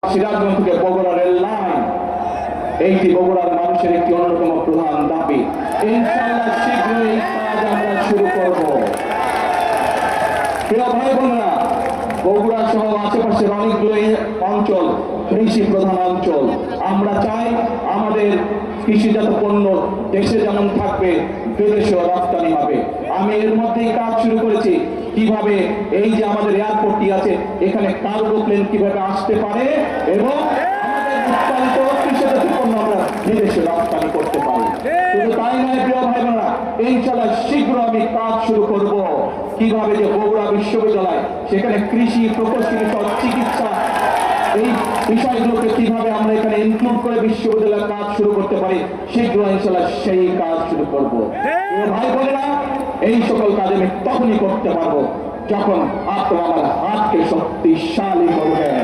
সিরাজগঞ্জ থেকে Bogura rail line, এইটি বগুড়ার মানুষের একটি অন্যতম প্রধান দাবি। ইনশাআল্লাহ শীঘ্রই এই কাজ আমরা শুরু করব। প্রিয় ভাই বোনেরা, বগুড়া সহ আশেপাশের অনেকগুলো অঞ্চল কৃষি প্রধান অঞ্চল। আমরা চাই আমাদের কৃষিজাত পণ্য দেশে যেমন থাকবে, বিদেশেও রপ্তানি হবে। আমি এর মধ্যেই কাজ শুরু করেছি কিভাবে এই যে আমাদের এয়ারপোর্টটি আছে, এখানে কার্গো প্লেন কিভাবে আসতে পারে এবং আমাদের উৎপাদিত কৃষিজাত পণ্য আমরা বিদেশে রপ্তানি করতে পারি। শুধু তাই নয় প্রিয় ভাই বোনেরা, ইনশাআল্লাহ শীঘ্র আমি কাজ শুরু করব কিভাবে যে বগুড়া বিশ্ববিদ্যালয়, সেখানে কৃষি প্রকৌশলী সহ চিকিৎসা, এই বিষয়গুলোকে কিভাবে আমরা এখানে ইনক্লুড করে বিশ্ববিদ্যালয়ের কাজ শুরু করতে পারি, শীঘ্র ইনশাআল্লাহ সেই কাজ শুরু করব। ভাই বোনেরা, এই সকল কাজ আমি তখনই করতে পারবো যখন আপনারা আমার হাতকে শক্তিশালী করবেন।